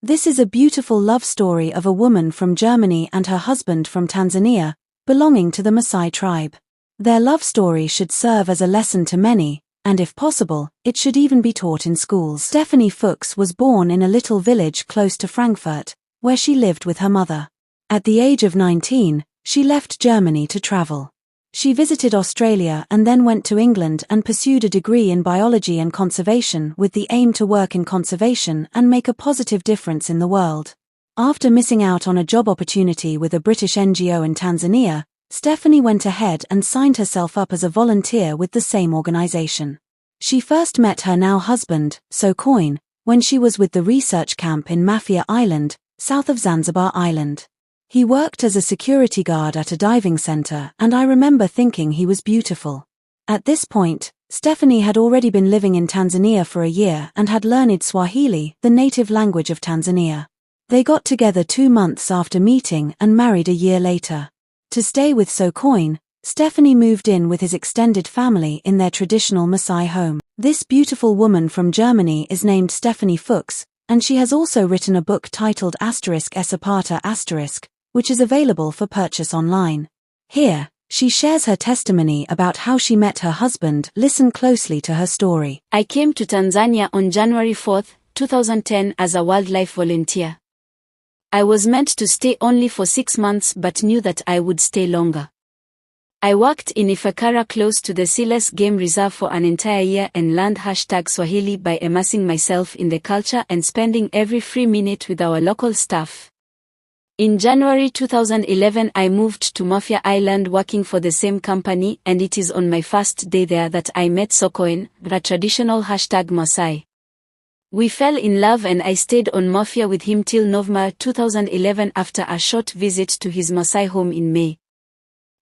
This is a beautiful love story of a woman from Germany and her husband from Tanzania, belonging to the Maasai tribe. Their love story should serve as a lesson to many, and if possible, it should even be taught in schools. Stephanie Fuchs was born in a little village close to Frankfurt, where she lived with her mother. At the age of 19, she left Germany to travel. She visited Australia and then went to England and pursued a degree in biology and conservation with the aim to work in conservation and make a positive difference in the world. After missing out on a job opportunity with a British NGO in Tanzania, Stephanie went ahead and signed herself up as a volunteer with the same organization. She first met her now husband, Sokoine, when she was with the research camp in Mafia Island, south of Zanzibar Island. He worked as a security guard at a diving center, and I remember thinking he was beautiful. At this point, Stephanie had already been living in Tanzania for a year and had learned Swahili, the native language of Tanzania. They got together 2 months after meeting and married a year later. To stay with Sokoine, Stephanie moved in with his extended family in their traditional Maasai home. This beautiful woman from Germany is named Stephanie Fuchs, and she has also written a book titled *Esapata*, which is available for purchase online. Here, she shares her testimony about how she met her husband. Listen closely to her story. I came to Tanzania on January 4, 2010 as a wildlife volunteer. I was meant to stay only for 6 months but knew that I would stay longer. I worked in Ifakara close to the Silas Game Reserve for an entire year and learned #Swahili by immersing myself in the culture and spending every free minute with our local staff. In January 2011 I moved to Mafia Island working for the same company, and it is on my first day there that I met Sokoine, the traditional #Maasai. We fell in love and I stayed on Mafia with him till November 2011 after a short visit to his Maasai home in May.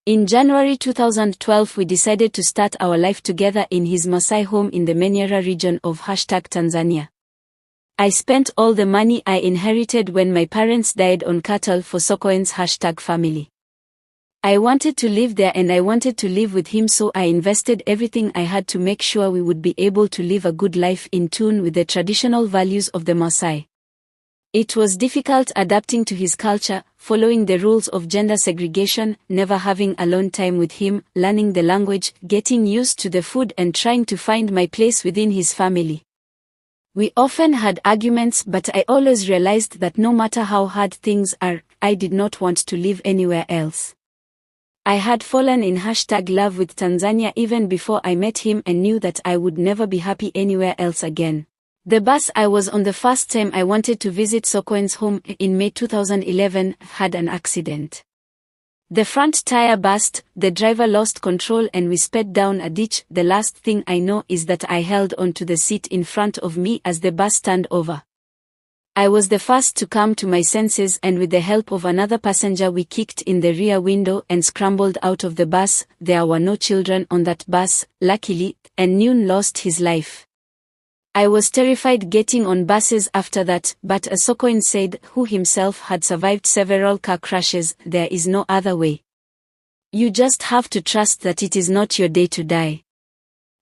In January 2012 we decided to start our life together in his Maasai home in the Manyara region of #Tanzania. I spent all the money I inherited when my parents died on cattle for Sokoine's #family. I wanted to live there and I wanted to live with him, so I invested everything I had to make sure we would be able to live a good life in tune with the traditional values of the Maasai. It was difficult adapting to his culture, following the rules of gender segregation, never having alone time with him, learning the language, getting used to the food and trying to find my place within his family. We often had arguments, but I always realized that no matter how hard things are, I did not want to live anywhere else. I had fallen in #love with Tanzania even before I met him and knew that I would never be happy anywhere else again. The bus I was on the first time I wanted to visit Sokoine's home in May 2011 had an accident. The front tire burst, the driver lost control and we sped down a ditch. The last thing I know is that I held onto the seat in front of me as the bus turned over. I was the first to come to my senses, and with the help of another passenger we kicked in the rear window and scrambled out of the bus. There were no children on that bus, luckily, and none lost his life. I was terrified getting on buses after that, but as Sokoine said, who himself had survived several car crashes, there is no other way. You just have to trust that it is not your day to die.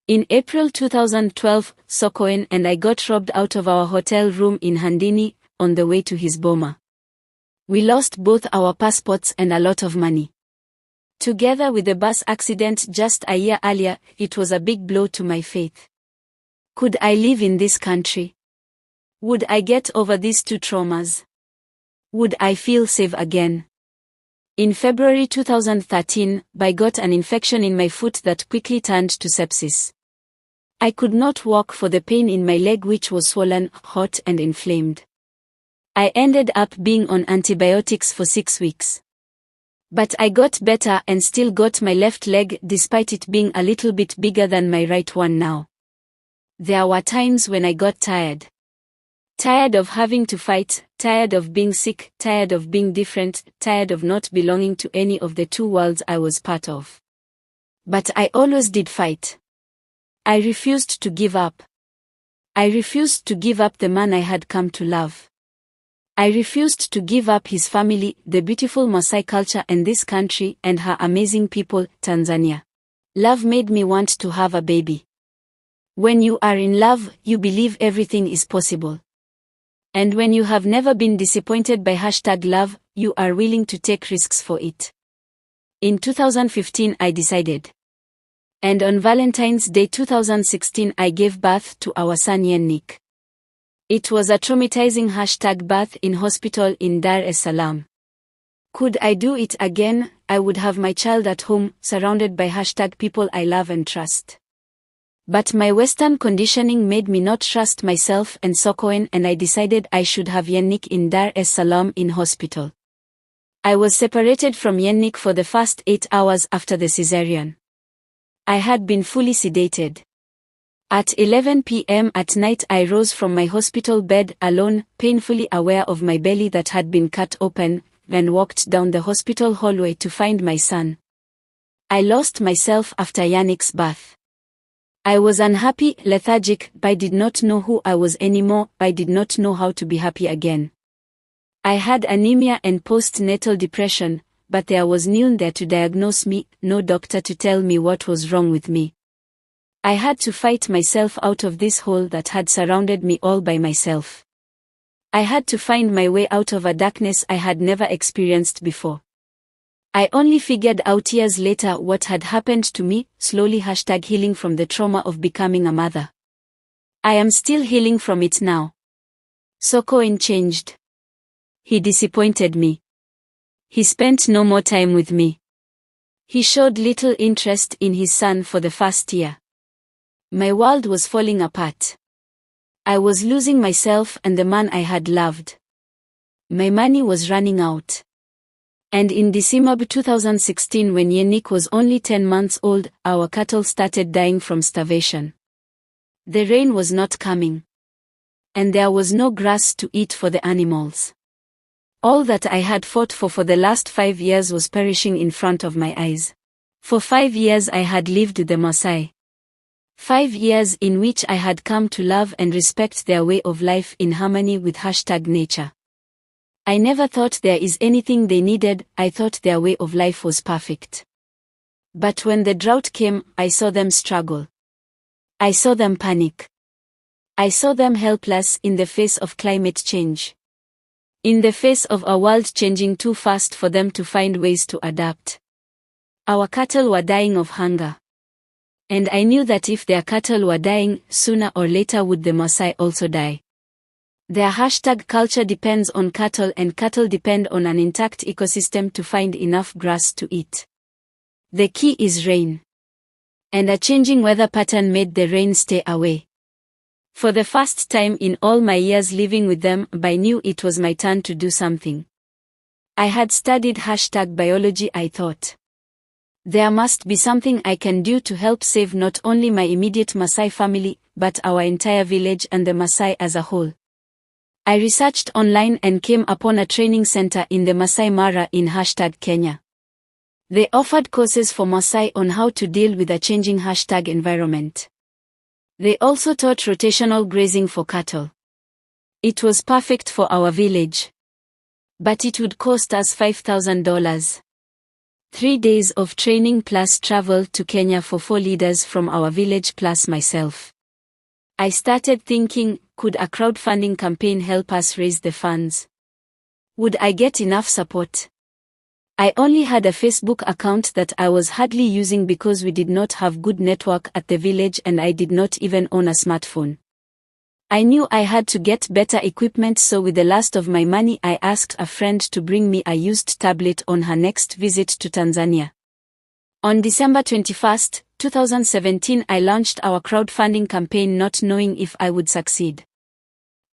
In April 2012, Sokoine and I got robbed out of our hotel room in Handini, on the way to his boma. We lost both our passports and a lot of money. Together with the bus accident just a year earlier, it was a big blow to my faith. Could I live in this country? Would I get over these 2 traumas? Would I feel safe again? In February 2013, I got an infection in my foot that quickly turned to sepsis. I could not walk for the pain in my leg, which was swollen, hot and inflamed. I ended up being on antibiotics for 6 weeks. But I got better and still got my left leg, despite it being a little bit bigger than my right one now. There were times when I got tired. Tired of having to fight, tired of being sick, tired of being different, tired of not belonging to any of the 2 worlds I was part of. But I always did fight. I refused to give up. I refused to give up the man I had come to love. I refused to give up his family, the beautiful Maasai culture and this country and her amazing people, Tanzania. Love made me want to have a baby. When you are in love, you believe everything is possible. And when you have never been disappointed by #love, you are willing to take risks for it. In 2015 I decided. And on Valentine's Day 2016 I gave birth to our son Yannick. It was a traumatizing #birth in hospital in Dar es Salaam. Could I do it again? I would have my child at home, surrounded by #people I love and trust. But my Western conditioning made me not trust myself and Sokoen, and I decided I should have Yannick in Dar es Salaam in hospital. I was separated from Yannick for the first 8 hours after the cesarean. I had been fully sedated. At 11 p.m. at night I rose from my hospital bed alone, painfully aware of my belly that had been cut open, and walked down the hospital hallway to find my son. I lost myself after Yannick's birth. I was unhappy, lethargic, I did not know who I was anymore, I did not know how to be happy again. I had anemia and postnatal depression, but there was no one there to diagnose me, no doctor to tell me what was wrong with me. I had to fight myself out of this hole that had surrounded me all by myself. I had to find my way out of a darkness I had never experienced before. I only figured out years later what had happened to me, slowly #healing from the trauma of becoming a mother. I am still healing from it now. Sokoen changed. He disappointed me. He spent no more time with me. He showed little interest in his son for the first year. My world was falling apart. I was losing myself and the man I had loved. My money was running out. And in December 2016, when Yannick was only 10 months old, our cattle started dying from starvation. The rain was not coming. And there was no grass to eat for the animals. All that I had fought for the last 5 years was perishing in front of my eyes. For 5 years I had lived the Maasai. 5 years in which I had come to love and respect their way of life in harmony with #nature. I never thought there is anything they needed, I thought their way of life was perfect. But when the drought came, I saw them struggle. I saw them panic. I saw them helpless in the face of climate change. In the face of a world changing too fast for them to find ways to adapt. Our cattle were dying of hunger. And I knew that if their cattle were dying, sooner or later would the Maasai also die. Their #culture depends on cattle, and cattle depend on an intact ecosystem to find enough grass to eat. The key is rain. And a changing weather pattern made the rain stay away. For the first time in all my years living with them, I knew it was my turn to do something. I had studied #biology. I thought, there must be something I can do to help save not only my immediate Maasai family, but our entire village and the Maasai as a whole. I researched online and came upon a training center in the Maasai Mara in Kenya. They offered courses for Maasai on how to deal with a changing environment. They also taught rotational grazing for cattle. It was perfect for our village. But it would cost us $5,000. 3 days of training plus travel to Kenya for 4 leaders from our village plus myself. I started thinking, could a crowdfunding campaign help us raise the funds? Would I get enough support? I only had a Facebook account that I was hardly using because we did not have good network at the village and I did not even own a smartphone. I knew I had to get better equipment, so with the last of my money I asked a friend to bring me a used tablet on her next visit to Tanzania. On December 21, 2017 I launched our crowdfunding campaign not knowing if I would succeed.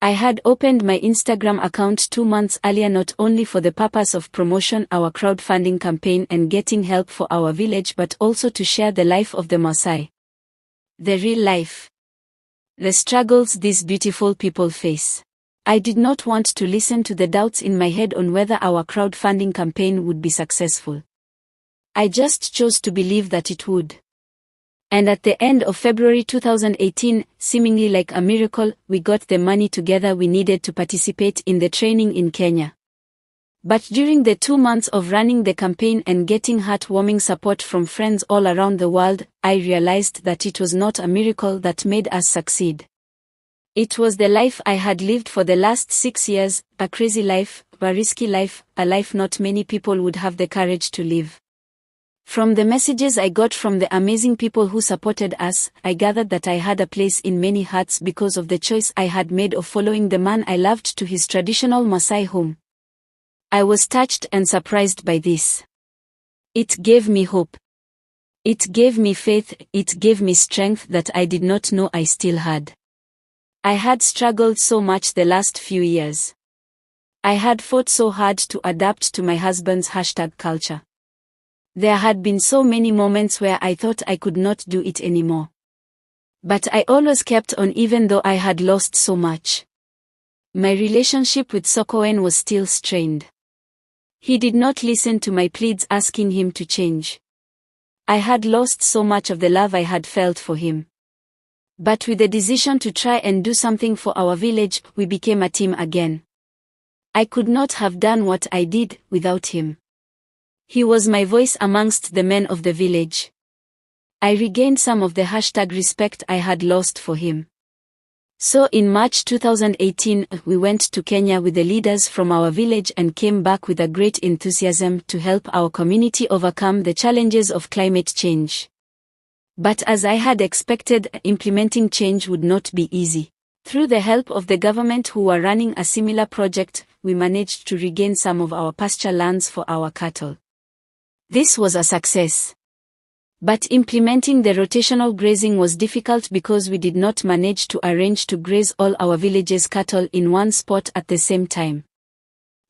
I had opened my Instagram account 2 months earlier not only for the purpose of promotion our crowdfunding campaign and getting help for our village, but also to share the life of the Maasai. The real life. The struggles these beautiful people face. I did not want to listen to the doubts in my head on whether our crowdfunding campaign would be successful. I just chose to believe that it would. And at the end of February 2018, seemingly like a miracle, we got the money together we needed to participate in the training in Kenya. But during the 2 months of running the campaign and getting heartwarming support from friends all around the world, I realized that it was not a miracle that made us succeed. It was the life I had lived for the last 6 years, a crazy life, a risky life, a life not many people would have the courage to live. From the messages I got from the amazing people who supported us, I gathered that I had a place in many hearts because of the choice I had made of following the man I loved to his traditional Maasai home. I was touched and surprised by this. It gave me hope. It gave me faith, it gave me strength that I did not know I still had. I had struggled so much the last few years. I had fought so hard to adapt to my husband's #culture. There had been so many moments where I thought I could not do it anymore. But I always kept on even though I had lost so much. My relationship with Sokoen was still strained. He did not listen to my pleads asking him to change. I had lost so much of the love I had felt for him. But with the decision to try and do something for our village, we became a team again. I could not have done what I did without him. He was my voice amongst the men of the village. I regained some of the #respect I had lost for him. So in March 2018, we went to Kenya with the leaders from our village and came back with a great enthusiasm to help our community overcome the challenges of climate change. But as I had expected, implementing change would not be easy. Through the help of the government who were running a similar project, we managed to regain some of our pasture lands for our cattle. This was a success. But implementing the rotational grazing was difficult because we did not manage to arrange to graze all our village's cattle in one spot at the same time.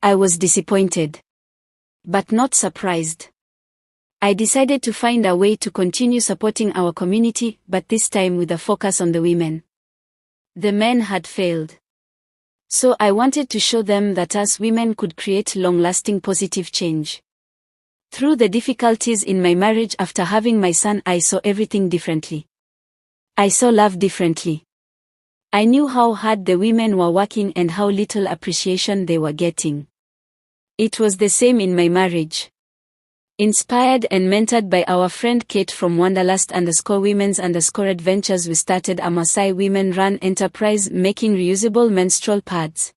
I was disappointed. But not surprised. I decided to find a way to continue supporting our community, but this time with a focus on the women. The men had failed. So I wanted to show them that us women could create long-lasting positive change. Through the difficulties in my marriage after having my son, I saw everything differently. I saw love differently. I knew how hard the women were working and how little appreciation they were getting. It was the same in my marriage. Inspired and mentored by our friend Kate from Wanderlust_Women's_Adventures, we started a Maasai women-run enterprise making reusable menstrual pads.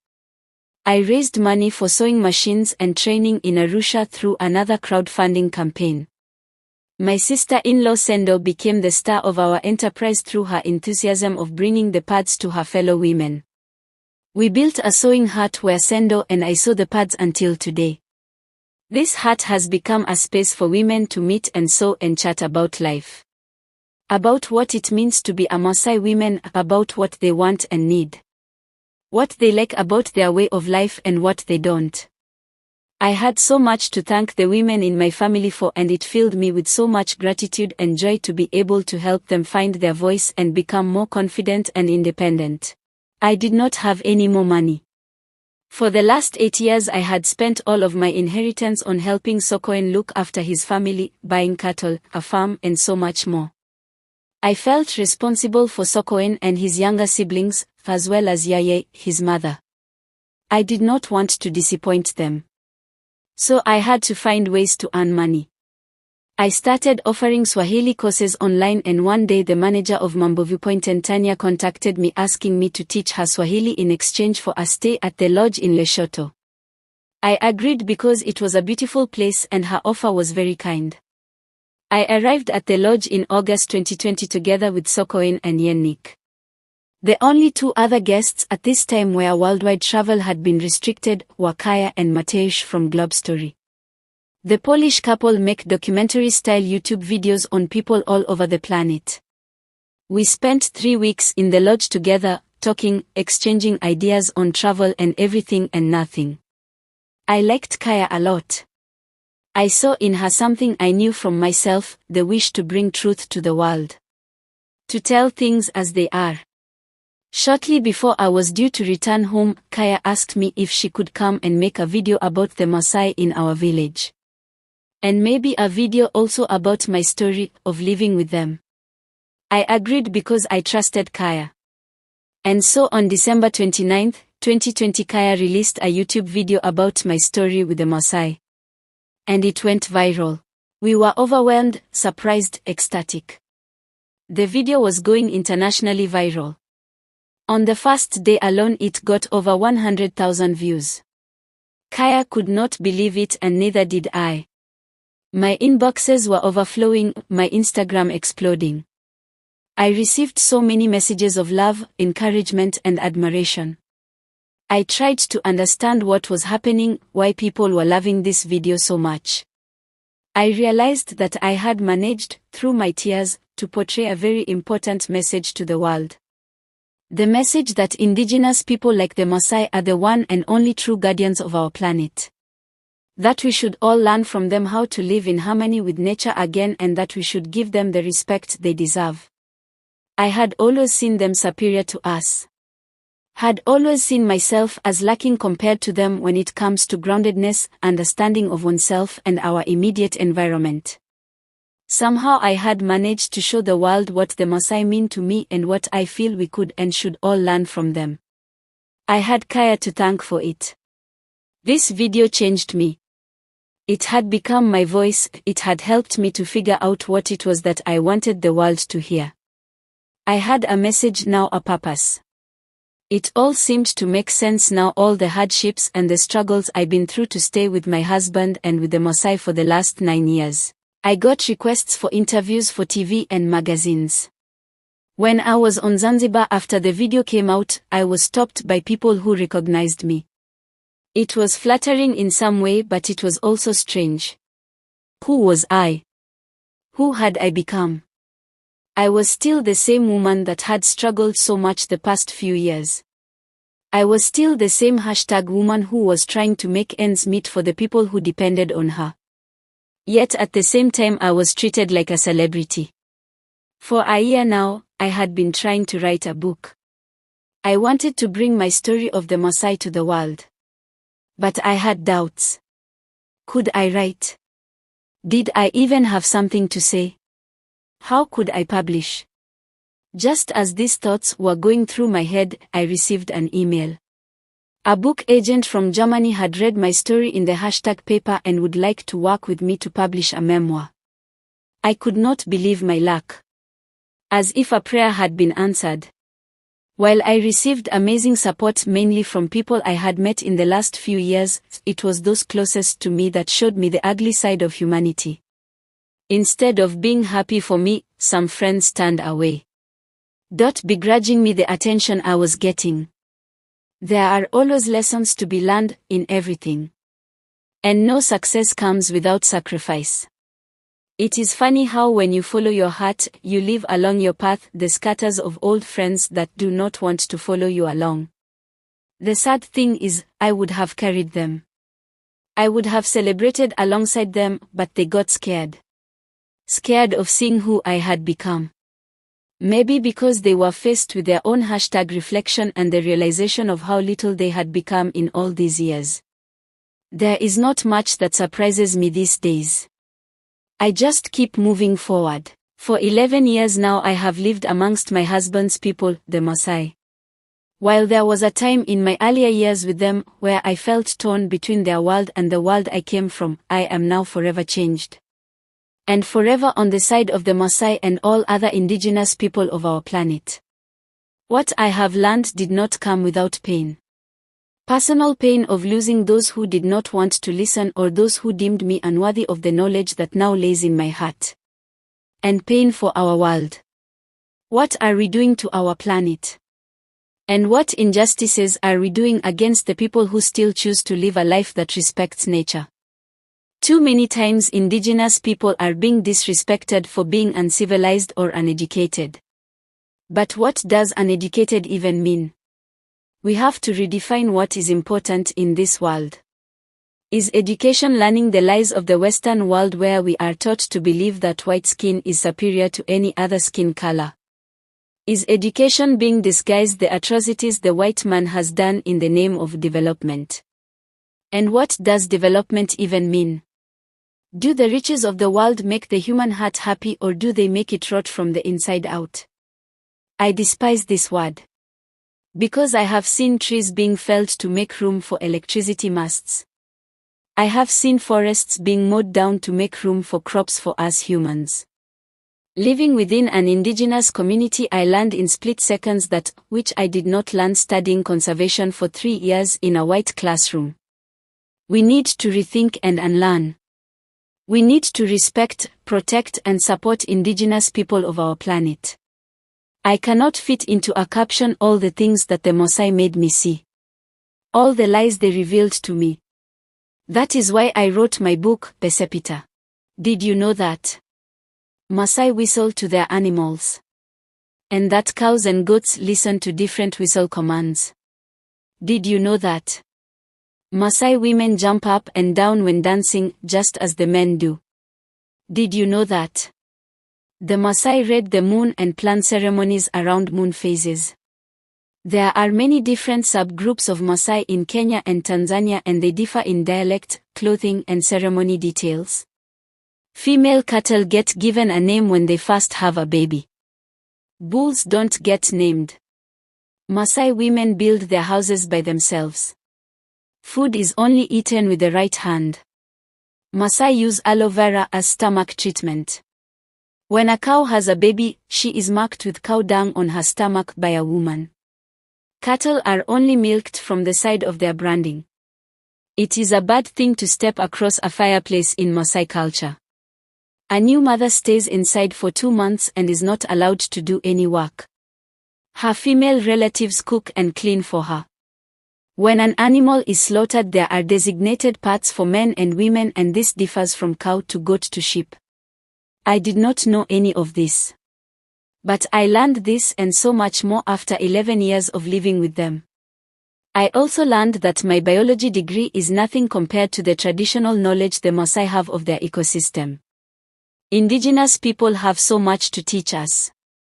I raised money for sewing machines and training in Arusha through another crowdfunding campaign. My sister-in-law Sendo became the star of our enterprise through her enthusiasm of bringing the pads to her fellow women. We built a sewing hut where Sendo and I sew the pads until today. This hut has become a space for women to meet and sew and chat about life. About what it means to be a Maasai woman, about what they want and need. What they like about their way of life and what they don't. I had so much to thank the women in my family for, and it filled me with so much gratitude and joy to be able to help them find their voice and become more confident and independent. I did not have any more money. For the last 8 years I had spent all of my inheritance on helping Sokoen look after his family, buying cattle, a farm and so much more. I felt responsible for Sokoen and his younger siblings, as well as Yaye, his mother. I did not want to disappoint them. So I had to find ways to earn money. I started offering Swahili courses online, and one day the manager of Mambo Viewpoint Tanya contacted me asking me to teach her Swahili in exchange for a stay at the lodge in Lesotho. I agreed because it was a beautiful place and her offer was very kind. I arrived at the lodge in August 2020 together with Sokoen and Yennik. The only 2 other guests at this time where worldwide travel had been restricted were Kaya and Mateusz from Globe Story. The Polish couple make documentary-style YouTube videos on people all over the planet. We spent 3 weeks in the lodge together, talking, exchanging ideas on travel and everything and nothing. I liked Kaya a lot. I saw in her something I knew from myself, the wish to bring truth to the world. To tell things as they are. Shortly before I was due to return home, Kaya asked me if she could come and make a video about the Maasai in our village. And maybe a video also about my story of living with them. I agreed because I trusted Kaya. And so on December 29, 2020, Kaya released a YouTube video about my story with the Maasai. And it went viral. We were overwhelmed, surprised, ecstatic. The video was going internationally viral. On the first day alone it got over 100,000 views. Kaya could not believe it and neither did I. My inboxes were overflowing, my Instagram exploding. I received so many messages of love, encouragement and admiration. I tried to understand what was happening, why people were loving this video so much. I realized that I had managed, through my tears, to portray a very important message to the world. The message that indigenous people like the Maasai are the one and only true guardians of our planet. That we should all learn from them how to live in harmony with nature again and that we should give them the respect they deserve. I had always seen them superior to us. Had always seen myself as lacking compared to them when it comes to groundedness, understanding of oneself and our immediate environment. Somehow I had managed to show the world what the Maasai mean to me and what I feel we could and should all learn from them. I had Kaya to thank for it. This video changed me. It had become my voice, it had helped me to figure out what it was that I wanted the world to hear. I had a message, now a purpose. It all seemed to make sense now, all the hardships and the struggles I've been through to stay with my husband and with the Maasai for the last 9 years. I got requests for interviews for TV and magazines. When I was on Zanzibar after the video came out, I was stopped by people who recognized me. It was flattering in some way, but it was also strange. Who was I? Who had I become? I was still the same woman that had struggled so much the past few years. I was still the same #woman who was trying to make ends meet for the people who depended on her. Yet at the same time I was treated like a celebrity. For a year now, I had been trying to write a book. I wanted to bring my story of the Maasai to the world. But I had doubts. Could I write? Did I even have something to say? How could I publish? Just as these thoughts were going through my head, I received an email. A book agent from Germany had read my story in the #paper and would like to work with me to publish a memoir. I could not believe my luck. As if a prayer had been answered. While I received amazing support mainly from people I had met in the last few years, it was those closest to me that showed me the ugly side of humanity. Instead of being happy for me, some friends turned away. Begrudging me the attention I was getting. There are always lessons to be learned in everything. And no success comes without sacrifice. It is funny how when you follow your heart, you leave along your path the scatters of old friends that do not want to follow you along. The sad thing is, I would have carried them. I would have celebrated alongside them, but they got scared. Scared of seeing who I had become. Maybe because they were faced with their own #reflection and the realization of how little they had become in all these years. There is not much that surprises me these days. I just keep moving forward. For 11 years now I have lived amongst my husband's people, the Maasai. While there was a time in my earlier years with them where I felt torn between their world and the world I came from, I am now forever changed. And forever on the side of the Maasai and all other indigenous people of our planet. What I have learned did not come without pain. Personal pain of losing those who did not want to listen or those who deemed me unworthy of the knowledge that now lays in my heart. And pain for our world. What are we doing to our planet? And what injustices are we doing against the people who still choose to live a life that respects nature? Too many times indigenous people are being disrespected for being uncivilized or uneducated. But what does uneducated even mean? We have to redefine what is important in this world. Is education learning the lies of the Western world where we are taught to believe that white skin is superior to any other skin color? Is education being disguised the atrocities the white man has done in the name of development? And what does development even mean? Do the riches of the world make the human heart happy or do they make it rot from the inside out? I despise this word. Because I have seen trees being felled to make room for electricity masts. I have seen forests being mowed down to make room for crops for us humans. Living within an indigenous community, I learned in split seconds that which I did not learn studying conservation for 3 years in a white classroom. We need to rethink and unlearn. We need to respect, protect and support indigenous people of our planet. I cannot fit into a caption all the things that the Maasai made me see. All the lies they revealed to me. That is why I wrote my book, Pesepita. Did you know that Maasai whistle to their animals? And that cows and goats listen to different whistle commands? Did you know that Maasai women jump up and down when dancing, just as the men do? Did you know that the Maasai read the moon and plan ceremonies around moon phases? There are many different subgroups of Maasai in Kenya and Tanzania, and they differ in dialect, clothing and ceremony details. Female cattle get given a name when they first have a baby. Bulls don't get named. Maasai women build their houses by themselves. Food is only eaten with the right hand. Maasai use aloe vera as stomach treatment. When a cow has a baby, she is marked with cow dung on her stomach by a woman. Cattle are only milked from the side of their branding. It is a bad thing to step across a fireplace in Maasai culture. A new mother stays inside for 2 months and is not allowed to do any work. Her female relatives cook and clean for her. When an animal is slaughtered, there are designated parts for men and women, and this differs from cow to goat to sheep. I did not know any of this. But I learned this and so much more after 11 years of living with them. I also learned that my biology degree is nothing compared to the traditional knowledge the Maasai have of their ecosystem. Indigenous people have so much to teach us.